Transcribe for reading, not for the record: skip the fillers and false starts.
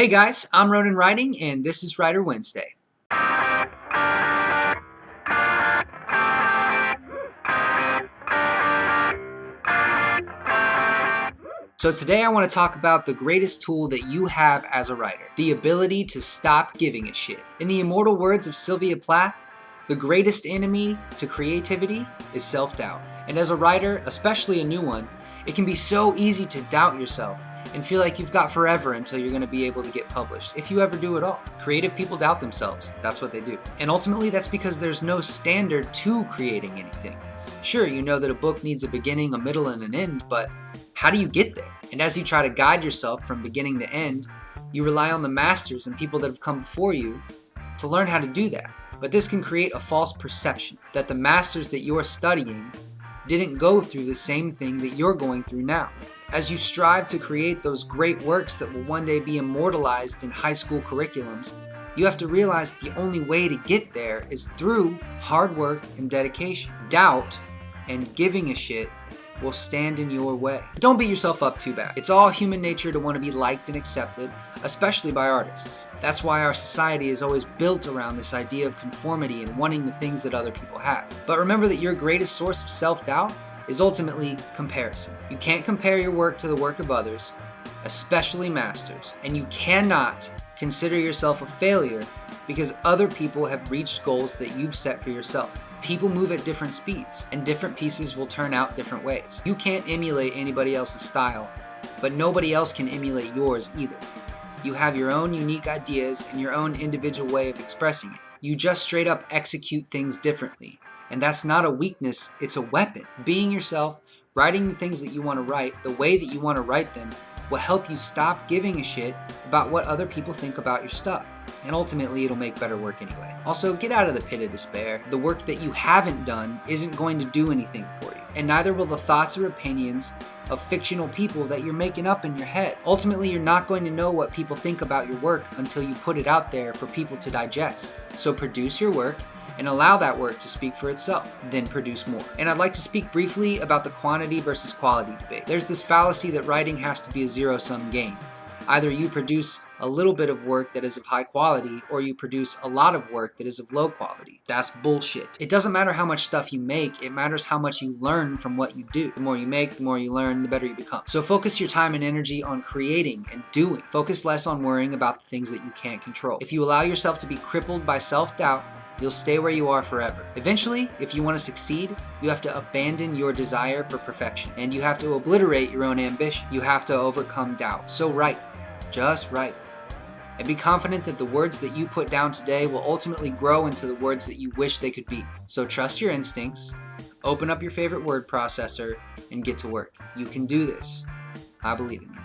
Hey guys, I'm Ronin Writing, and this is Writer Wednesday. So today I want to talk about the greatest tool that you have as a writer, the ability to stop giving a shit. In the immortal words of Sylvia Plath, the greatest enemy to creativity is self-doubt. And as a writer, especially a new one, it can be so easy to doubt yourself and feel like you've got forever until you're going to be able to get published, if you ever do at all. Creative people doubt themselves. That's what they do. And ultimately, that's because there's no standard to creating anything. Sure, you know that a book needs a beginning, a middle, and an end, but how do you get there? And as you try to guide yourself from beginning to end, you rely on the masters and people that have come before you to learn how to do that. But this can create a false perception that the masters that you're studying didn't go through the same thing that you're going through now. As you strive to create those great works that will one day be immortalized in high school curriculums, you have to realize the only way to get there is through hard work and dedication. Doubt and giving a shit will stand in your way. Don't beat yourself up too bad. It's all human nature to want to be liked and accepted, especially by artists. That's why our society is always built around this idea of conformity and wanting the things that other people have. But remember that your greatest source of self-doubt is ultimately comparison. You can't compare your work to the work of others, especially masters, and you cannot consider yourself a failure because other people have reached goals that you've set for yourself. People move at different speeds, and different pieces will turn out different ways. You can't emulate anybody else's style, but nobody else can emulate yours either. You have your own unique ideas and your own individual way of expressing it. You just straight up execute things differently. And that's not a weakness, it's a weapon. Being yourself, writing the things that you want to write, the way that you want to write them, will help you stop giving a shit about what other people think about your stuff. And ultimately, it'll make better work anyway. Also, get out of the pit of despair. The work that you haven't done isn't going to do anything for you. And neither will the thoughts or opinions of fictional people that you're making up in your head. Ultimately, you're not going to know what people think about your work until you put it out there for people to digest. So produce your work and allow that work to speak for itself, then produce more. And I'd like to speak briefly about the quantity versus quality debate. There's this fallacy that writing has to be a zero-sum game. Either you produce a little bit of work that is of high quality, or you produce a lot of work that is of low quality. That's bullshit. It doesn't matter how much stuff you make, it matters how much you learn from what you do. The more you make, the more you learn, the better you become. So focus your time and energy on creating and doing. Focus less on worrying about the things that you can't control. If you allow yourself to be crippled by self-doubt, you'll stay where you are forever. Eventually, if you want to succeed, you have to abandon your desire for perfection, and you have to obliterate your own ambition. You have to overcome doubt. So write. Just write. And be confident that the words that you put down today will ultimately grow into the words that you wish they could be. So trust your instincts, open up your favorite word processor, and get to work. You can do this. I believe in you.